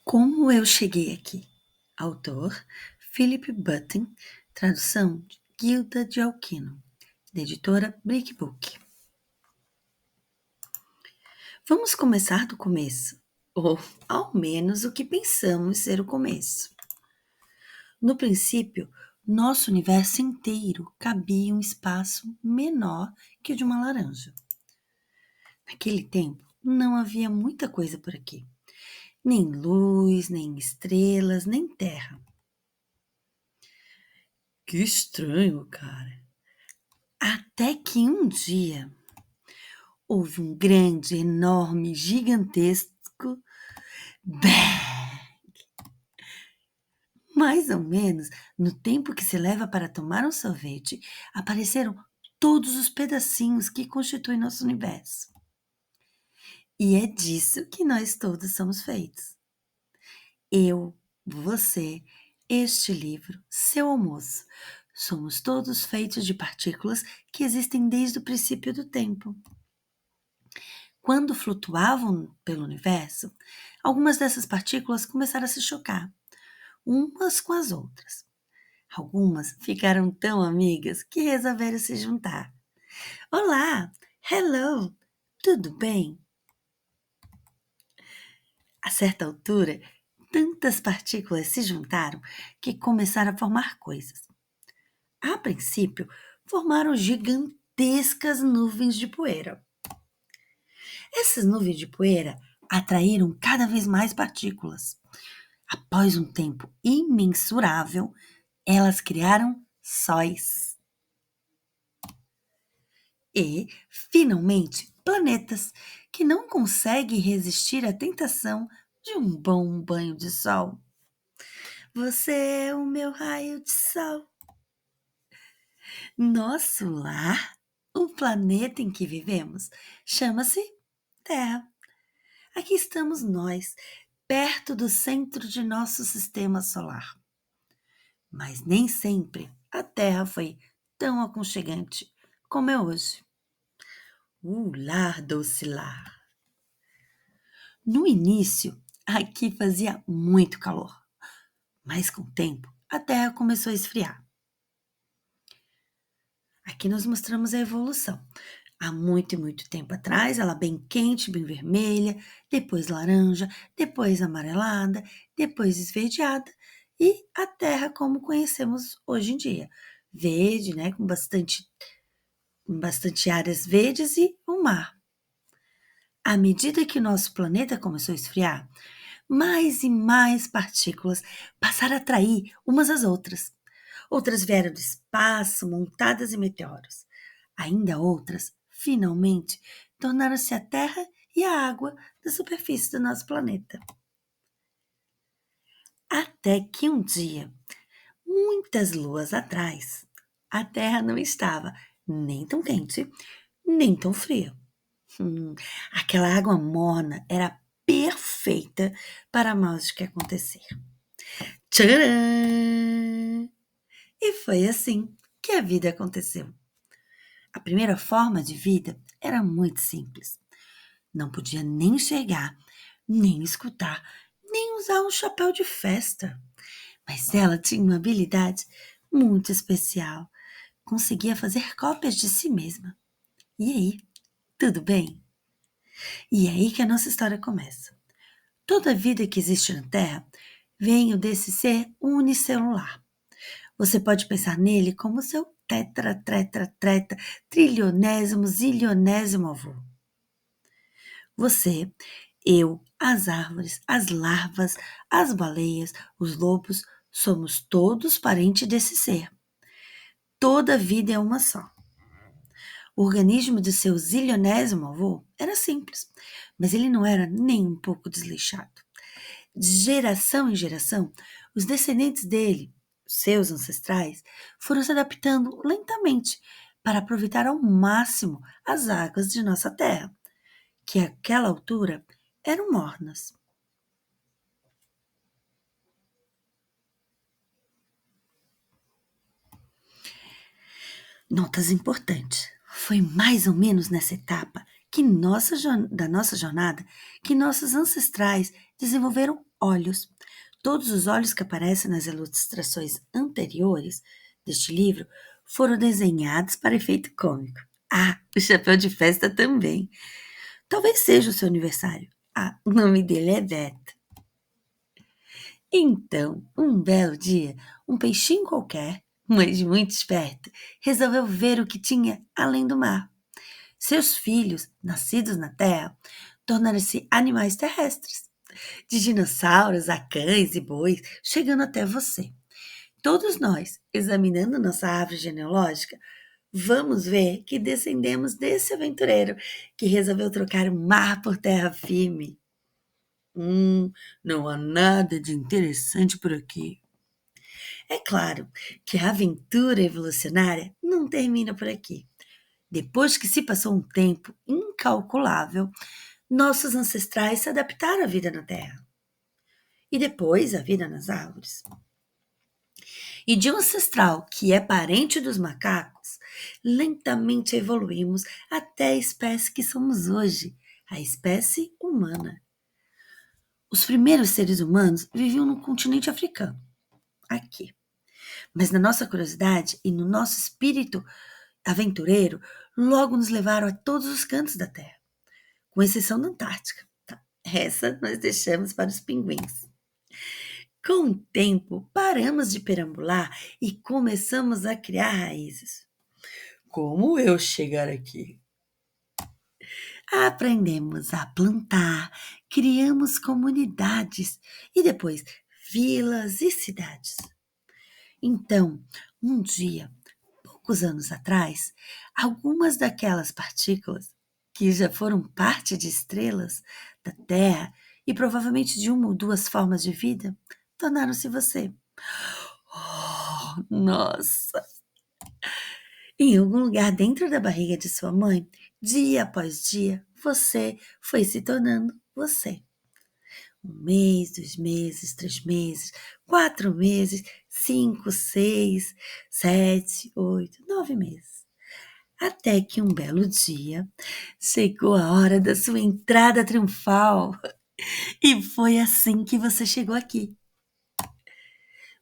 Como eu cheguei aqui? Autor Philip Button, tradução de Gilda de Alquino, da editora Brick Book. Vamos começar do começo, ou ao menos o que pensamos ser o começo. No princípio, nosso universo inteiro cabia em um espaço menor que o de uma laranja. Naquele tempo, não havia muita coisa por aqui. Nem luz, nem estrelas, nem terra. Que estranho, cara. Até que um dia houve um grande, enorme, gigantesco bang. Mais ou menos no tempo que se leva para tomar um sorvete, apareceram todos os pedacinhos que constituem nosso universo. E é disso que nós todos somos feitos. Eu, você, este livro, seu almoço. Somos todos feitos de partículas que existem desde o princípio do tempo. Quando flutuavam pelo universo, algumas dessas partículas começaram a se chocar, umas com as outras. Algumas ficaram tão amigas que resolveram se juntar. Olá! Hello! Tudo bem? A certa altura, tantas partículas se juntaram que começaram a formar coisas. A princípio, formaram gigantescas nuvens de poeira. Essas nuvens de poeira atraíram cada vez mais partículas. Após um tempo imensurável, elas criaram sóis. E, finalmente, planetas que não conseguem resistir à tentação de um bom banho de sol. Você é o meu raio de sol. Nosso lar, o planeta em que vivemos, chama-se Terra. Aqui estamos nós, perto do centro de nosso sistema solar. Mas nem sempre a Terra foi tão aconchegante como é hoje. O lar doce lar. No início, aqui fazia muito calor, mas com o tempo a Terra começou a esfriar. Aqui nós mostramos a evolução. Há muito e muito tempo atrás, ela bem quente, bem vermelha, depois laranja, depois amarelada, depois esverdeada e a Terra como conhecemos hoje em dia. Verde, né, com bastante áreas verdes e o mar. À medida que o nosso planeta começou a esfriar, mais e mais partículas passaram a atrair umas às outras. Outras vieram do espaço, montadas em meteoros. Ainda outras, finalmente, tornaram-se a terra e a água da superfície do nosso planeta. Até que um dia, muitas luas atrás, a terra não estava nem tão quente, nem tão fria. Aquela água morna era perfeita para a mágica acontecer. Tcharam! E foi assim que a vida aconteceu. A primeira forma de vida era muito simples. Não podia nem enxergar, nem escutar, nem usar um chapéu de festa. Mas ela tinha uma habilidade muito especial. Conseguia fazer cópias de si mesma. E aí, tudo bem? E é aí que a nossa história começa. Toda vida que existe na Terra veio desse ser unicelular. Você pode pensar nele como seu trilionésimo, zilionésimo avô. Você, eu, as árvores, as larvas, as baleias, os lobos, somos todos parentes desse ser. Toda vida é uma só. O organismo de seu zilionésimo avô era simples, mas ele não era nem um pouco desleixado. De geração em geração, os descendentes dele, seus ancestrais, foram se adaptando lentamente para aproveitar ao máximo as águas de nossa terra, que àquela altura eram mornas. Notas importantes. Foi mais ou menos nessa etapa da nossa jornada que nossos ancestrais desenvolveram olhos. Todos os olhos que aparecem nas ilustrações anteriores deste livro foram desenhados para efeito cômico. Ah, o chapéu de festa também. Talvez seja o seu aniversário. Ah, o nome dele é Beto. Então, um belo dia, um peixinho qualquer, mas muito esperto, resolveu ver o que tinha além do mar. Seus filhos, nascidos na terra, tornaram-se animais terrestres, de dinossauros a cães e bois, chegando até você. Todos nós, examinando nossa árvore genealógica, vamos ver que descendemos desse aventureiro que resolveu trocar o mar por terra firme. Não há nada de interessante por aqui. É claro que a aventura evolucionária não termina por aqui. Depois que se passou um tempo incalculável, nossos ancestrais se adaptaram à vida na Terra e depois à vida nas árvores. E de um ancestral que é parente dos macacos, lentamente evoluímos até a espécie que somos hoje, a espécie humana. Os primeiros seres humanos viviam no continente africano, aqui. Mas na nossa curiosidade e no nosso espírito aventureiro, logo nos levaram a todos os cantos da Terra, com exceção da Antártica. Tá? Essa nós deixamos para os pinguins. Com o tempo, paramos de perambular e começamos a criar raízes. Como eu chegar aqui? Aprendemos a plantar, criamos comunidades e depois vilas e cidades. Então, um dia, poucos anos atrás, algumas daquelas partículas que já foram parte de estrelas da Terra e provavelmente de uma ou duas formas de vida, tornaram-se você. Oh, nossa! Em algum lugar dentro da barriga de sua mãe, dia após dia, você foi se tornando você. 1 mês, 2 meses, 3 meses, 4 meses, 5, 6, 7, 8, 9 meses. Até que um belo dia chegou a hora da sua entrada triunfal. E foi assim que você chegou aqui.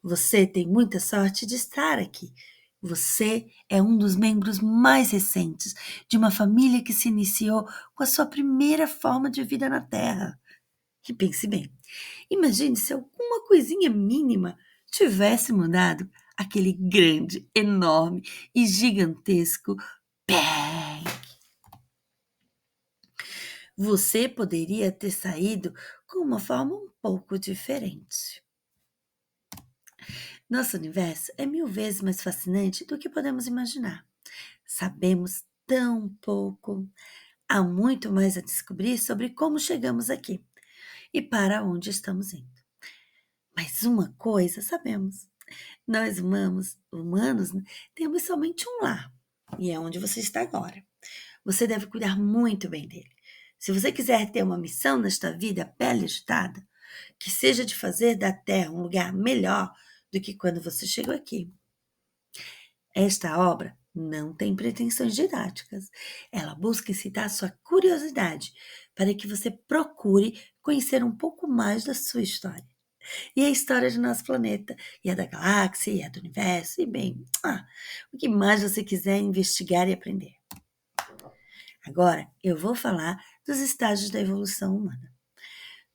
Você tem muita sorte de estar aqui. Você é um dos membros mais recentes de uma família que se iniciou com a sua primeira forma de vida na Terra. E pense bem, imagine se alguma coisinha mínima tivesse mudado aquele grande, enorme e gigantesco bang. Você poderia ter saído com uma forma um pouco diferente. Nosso universo é 1000 vezes mais fascinante do que podemos imaginar. Sabemos tão pouco. Há muito mais a descobrir sobre como chegamos aqui e para onde estamos indo. Mas uma coisa sabemos: nós humanos, temos somente um lar, e é onde você está agora. Você deve cuidar muito bem dele. Se você quiser ter uma missão nesta vida pele agitada, que seja de fazer da Terra um lugar melhor do que quando você chegou aqui. Esta obra não tem pretensões didáticas. Ela busca incitar sua curiosidade para que você procure conhecer um pouco mais da sua história. E a história do nosso planeta, e a da galáxia, e a do universo, e bem, o que mais você quiser investigar e aprender. Agora, eu vou falar dos estágios da evolução humana.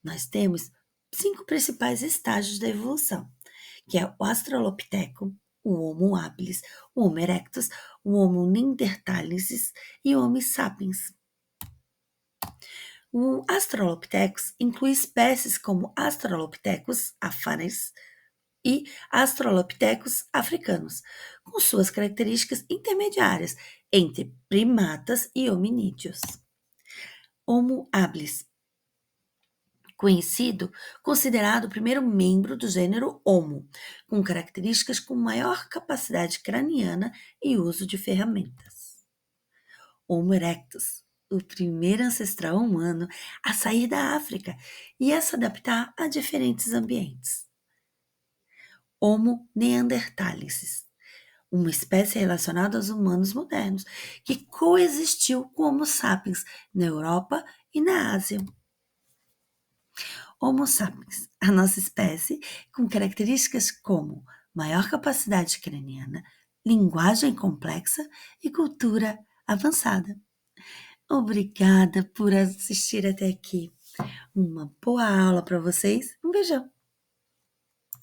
Nós temos 5 principais estágios da evolução, que é o Australopiteco, o Homo habilis, o Homo erectus, o Homo neanderthalensis e o Homo sapiens. O Australopithecus inclui espécies como Australopithecus afarensis e Australopithecus africanos, com suas características intermediárias entre primatas e hominídeos. Homo habilis, considerado o primeiro membro do gênero Homo, com características com maior capacidade craniana e uso de ferramentas. Homo erectus, o primeiro ancestral humano a sair da África e a se adaptar a diferentes ambientes. Homo neanderthalensis, uma espécie relacionada aos humanos modernos, que coexistiu com Homo sapiens na Europa e na Ásia. Homo sapiens, a nossa espécie, com características como maior capacidade craniana, linguagem complexa e cultura avançada. Obrigada por assistir até aqui. Uma boa aula para vocês. Um beijão.